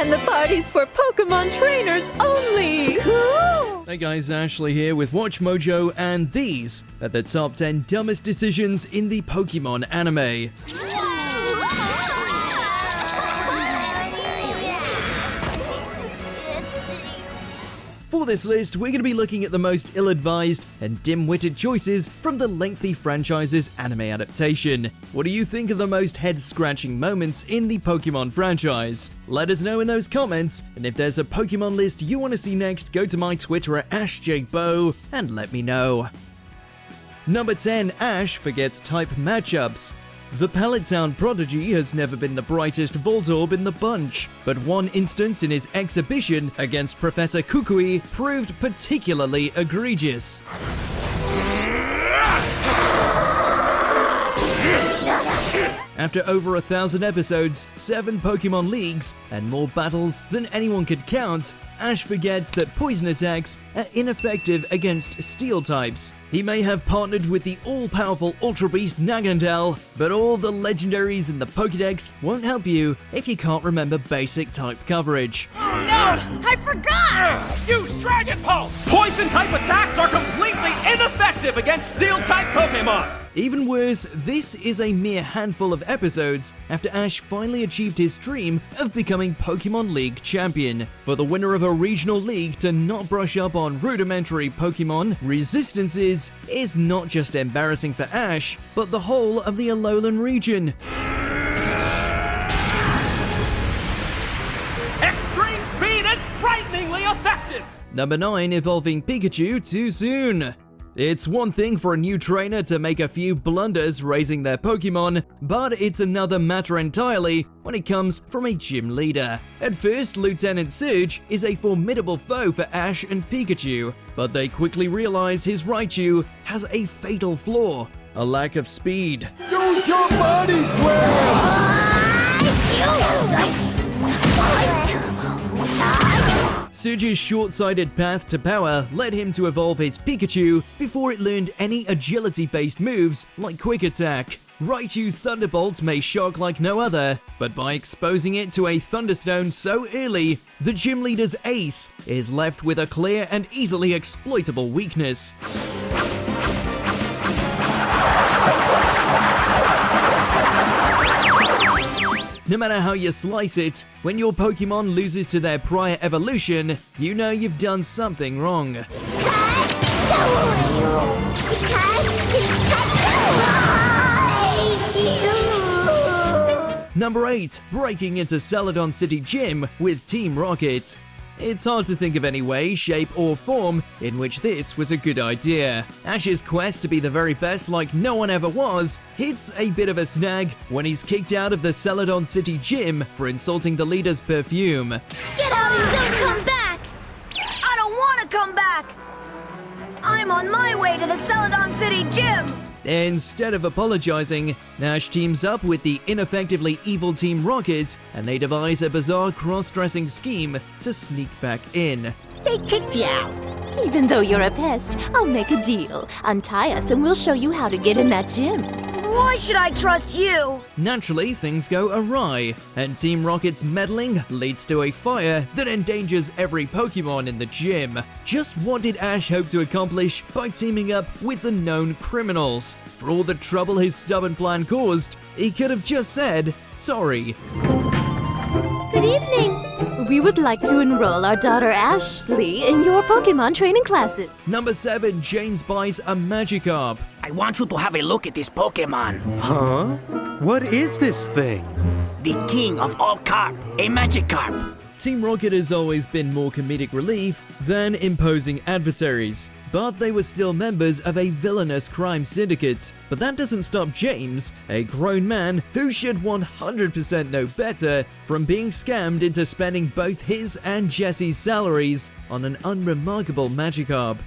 And the party's for Pokemon trainers only! Cool! Hey guys, Ashley here with WatchMojo, and these are the top 10 dumbest decisions in the Pokemon anime. For this list, we're going to be looking at the most ill-advised and dim-witted choices from the lengthy franchise's anime adaptation. What do you think are the most head-scratching moments in the Pokemon franchise? Let us know in those comments, and if there's a Pokemon list you want to see next, go to my Twitter at AshJBo and let me know. Number 10, Ash forgets type matchups. The Pallet Town prodigy has never been the brightest Voltorb in the bunch, but one instance in his exhibition against Professor Kukui proved particularly egregious. After over 1,000 episodes, 7 Pokemon Leagues, and more battles than anyone could count, Ash forgets that poison attacks are ineffective against steel types. He may have partnered with the all-powerful Ultra Beast Nagandel, but all the legendaries in the Pokédex won't help you if you can't remember basic type coverage. Oh no! I forgot! Use Dragon Pulse! Poison-type attacks are completely ineffective against Steel-type Pokemon! Even worse, this is a mere handful of episodes after Ash finally achieved his dream of becoming Pokemon League champion. For the winner of a regional league to not brush up on rudimentary Pokemon resistances is not just embarrassing for Ash, but the whole of the Alolan region. Extreme speed is frighteningly effective! Number 9, evolving Pikachu too soon. It's one thing for a new trainer to make a few blunders raising their Pokemon, but it's another matter entirely when it comes from a gym leader. At first, Lieutenant Surge is a formidable foe for Ash and Pikachu, but they quickly realize his Raichu has a fatal flaw: a lack of speed. Use your body slam! Surge's short-sighted path to power led him to evolve his Pikachu before it learned any agility-based moves like Quick Attack. Raichu's Thunderbolt may shock like no other, but by exposing it to a Thunderstone so early, the gym leader's ace is left with a clear and easily exploitable weakness. No matter how you slice it, when your Pokemon loses to their prior evolution, you know you've done something wrong. Number 8, breaking into Celadon City Gym with Team Rocket. It's hard to think of any way, shape, or form in which this was a good idea. Ash's quest to be the very best like no one ever was hits a bit of a snag when he's kicked out of the Celadon City Gym for insulting the leader's perfume. Get out and don't come back! I don't want to come back! I'm on my way to the Celadon City Gym! Instead of apologizing, Ash teams up with the ineffectively evil Team Rocket, and they devise a bizarre cross-dressing scheme to sneak back in. They kicked you out. Even though you're a pest, I'll make a deal. Untie us and we'll show you how to get in that gym. Why should I trust you? Naturally, things go awry, and Team Rocket's meddling leads to a fire that endangers every Pokemon in the gym. Just what did Ash hope to accomplish by teaming up with the known criminals? For all the trouble his stubborn plan caused, he could have just said sorry. Good evening. We would like to enroll our daughter Ashley in your Pokemon training classes. Number 7, James buys a Magikarp. I want you to have a look at this Pokemon. Huh? What is this thing? The king of all carp, a Magikarp. Team Rocket has always been more comedic relief than imposing adversaries, but they were still members of a villainous crime syndicate. But that doesn't stop James, a grown man who should 100% know better, from being scammed into spending both his and Jesse's salaries on an unremarkable Magikarp.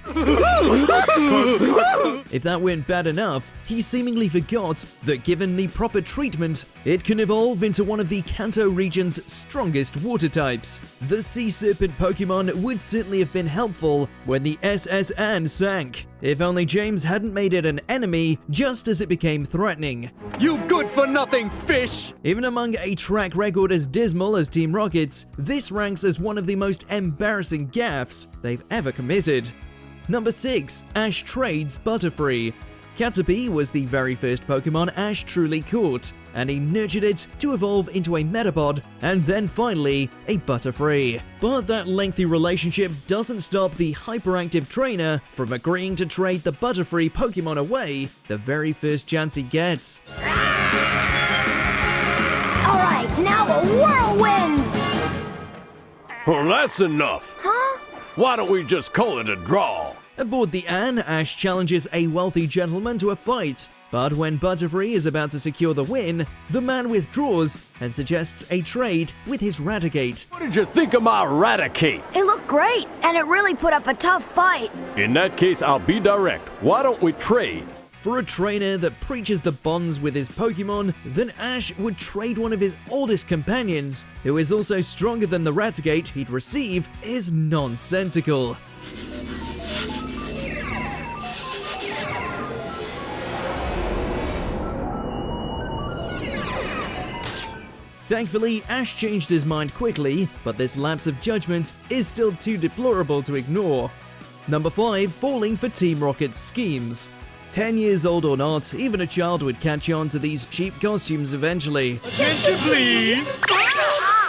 If that weren't bad enough, he seemingly forgot that given the proper treatment, it can evolve into one of the Kanto region's strongest water types. The Sea Serpent Pokemon would certainly have been helpful when the SS and sank. If only James hadn't made it an enemy just as it became threatening. You good-for-nothing fish! Even among a track record as dismal as Team Rocket's, this ranks as one of the most embarrassing gaffes they've ever committed. Number 6. Ash trades Butterfree. Caterpie was the very first Pokemon Ash truly caught, and he nurtured it to evolve into a Metapod, and then finally, a Butterfree. But that lengthy relationship doesn't stop the hyperactive trainer from agreeing to trade the Butterfree Pokemon away the very first chance he gets. Alright, now a whirlwind! Well, that's enough. Huh? Why don't we just call it a draw? Aboard the Anne, Ash challenges a wealthy gentleman to a fight, but when Butterfree is about to secure the win, the man withdraws and suggests a trade with his Raticate. What did you think of my Raticate? It looked great, and it really put up a tough fight. In that case, I'll be direct. Why don't we trade? For a trainer that preaches the bonds with his Pokemon, then Ash would trade one of his oldest companions, who is also stronger than the Raticate he'd receive, is nonsensical. Thankfully, Ash changed his mind quickly, but this lapse of judgment is still too deplorable to ignore. Number 5. Falling for Team Rocket's schemes. 10 years old or not, even a child would catch on to these cheap costumes eventually. Attention, please!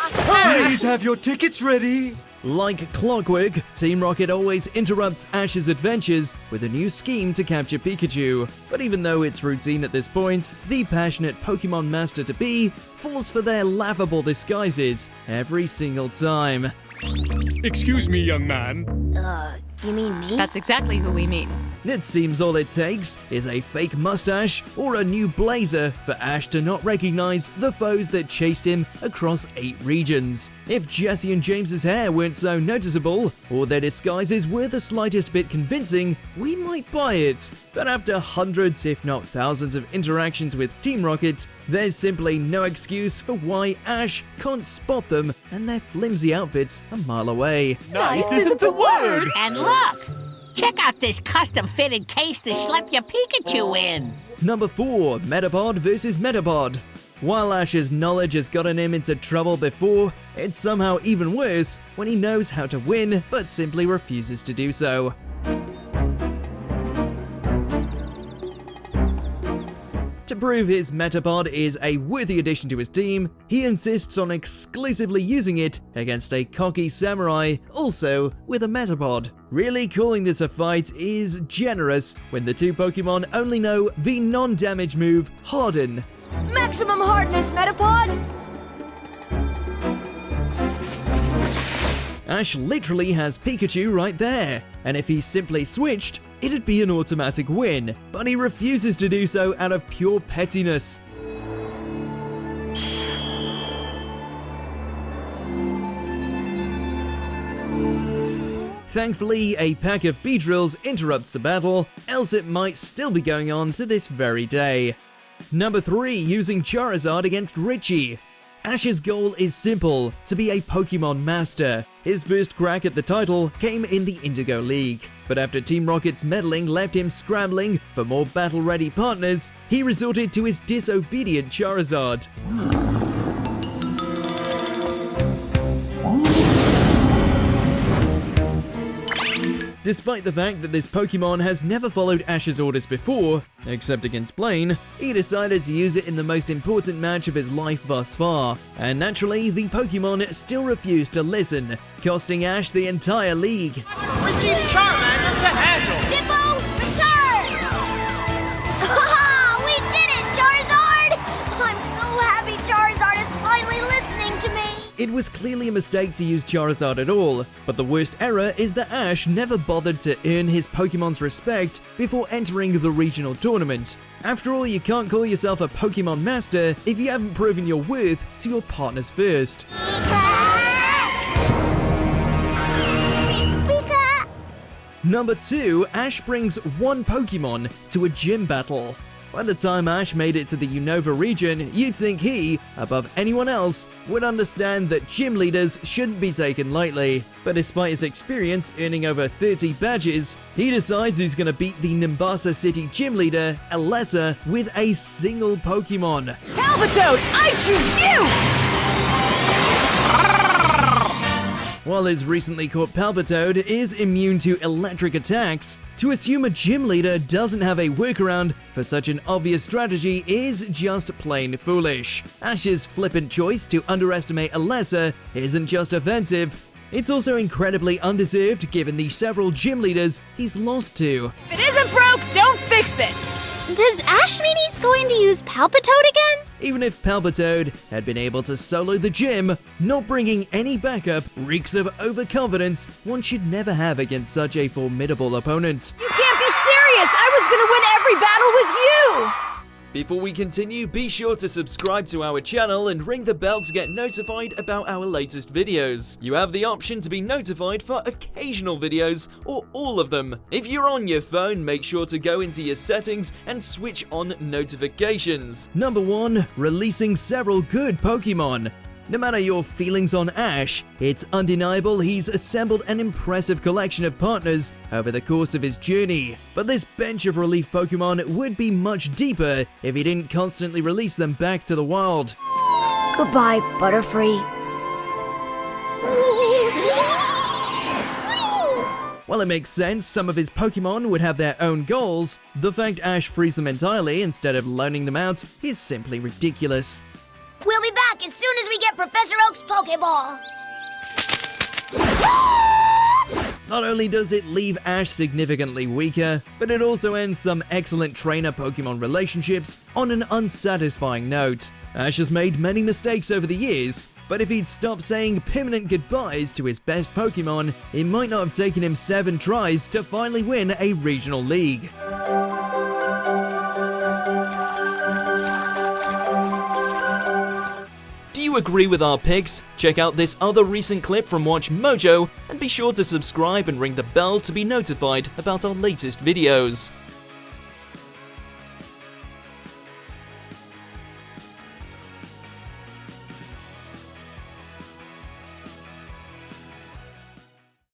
Please have your tickets ready! Like clockwork, Team Rocket always interrupts Ash's adventures with a new scheme to capture Pikachu. But even though it's routine at this point, the passionate Pokemon Master-to-be falls for their laughable disguises every single time. Excuse me, young man. You mean me? That's exactly who we mean. It seems all it takes is a fake mustache or a new blazer for Ash to not recognize the foes that chased him across 8 regions. If Jesse and James's hair weren't so noticeable, or their disguises were the slightest bit convincing, we might buy it. But after hundreds, if not thousands of interactions with Team Rocket, there's simply no excuse for why Ash can't spot them and their flimsy outfits a mile away. Nice isn't the word! And look! Check out this custom-fitted case to schlep your Pikachu in! Number 4. Metapod vs. Metapod. While Ash's knowledge has gotten him into trouble before, it's somehow even worse when he knows how to win but simply refuses to do so. To prove his Metapod is a worthy addition to his team, he insists on exclusively using it against a cocky samurai, also with a Metapod. Really calling this a fight is generous when the two Pokemon only know the non-damage move, Harden. Maximum hardness, Metapod! Ash literally has Pikachu right there, and if he simply switched, it'd be an automatic win, but he refuses to do so out of pure pettiness. Thankfully, a pack of Beedrills interrupts the battle, else it might still be going on to this very day. Number 3. Using Charizard against Richie. Ash's goal is simple, to be a Pokemon Master. His first crack at the title came in the Indigo League, but after Team Rocket's meddling left him scrambling for more battle-ready partners, he resorted to his disobedient Charizard. Despite the fact that this Pokemon has never followed Ash's orders before, except against Blaine, he decided to use it in the most important match of his life thus far, and naturally the Pokemon still refused to listen, costing Ash the entire league. Richie's Charmander to handle! Zippo, return! Haha! We did it, Charizard! I'm so happy Charizard is finally listening to me! It was clearly a mistake to use Charizard at all, but the worst error is that Ash never bothered to earn his Pokemon's respect before entering the regional tournament. After all, you can't call yourself a Pokemon Master if you haven't proven your worth to your partners first. Number 2, Ash brings one Pokemon to a gym battle. By the time Ash made it to the Unova region, you'd think he, above anyone else would understand that gym leaders shouldn't be taken lightly. But despite his experience earning over 30 badges, he decides he's gonna beat the Nimbasa City gym leader, Alessa, with a single Pokemon. Palpitoad, I choose you! While his recently caught Palpitoad is immune to electric attacks, to assume a gym leader doesn't have a workaround for such an obvious strategy is just plain foolish. Ash's flippant choice to underestimate Alessa isn't just offensive, it's also incredibly undeserved given the several gym leaders he's lost to. If it isn't broke, don't fix it! Does Ash mean he's going to use Palpitoad again? Even if Palpitoad had been able to solo the gym, not bringing any backup reeks of overconfidence one should never have against such a formidable opponent. You can't be serious! I was gonna win every battle with you! Before we continue, be sure to subscribe to our channel and ring the bell to get notified about our latest videos. You have the option to be notified for occasional videos or all of them. If you're on your phone, make sure to go into your settings and switch on notifications. Number 1. Releasing several good Pokemon. No matter your feelings on Ash, it's undeniable he's assembled an impressive collection of partners over the course of his journey. But this bench of relief Pokemon would be much deeper if he didn't constantly release them back to the wild. Goodbye, Butterfree. While it makes sense some of his Pokemon would have their own goals, the fact Ash frees them entirely instead of loaning them out is simply ridiculous. We'll be back as soon as we get Professor Oak's Pokeball. Not only does it leave Ash significantly weaker, but it also ends some excellent trainer-Pokemon relationships on an unsatisfying note. Ash has made many mistakes over the years, but if he'd stopped saying permanent goodbyes to his best Pokemon, it might not have taken him 7 tries to finally win a regional league. Do you agree with our picks? Check out this other recent clip from WatchMojo and be sure to subscribe and ring the bell to be notified about our latest videos.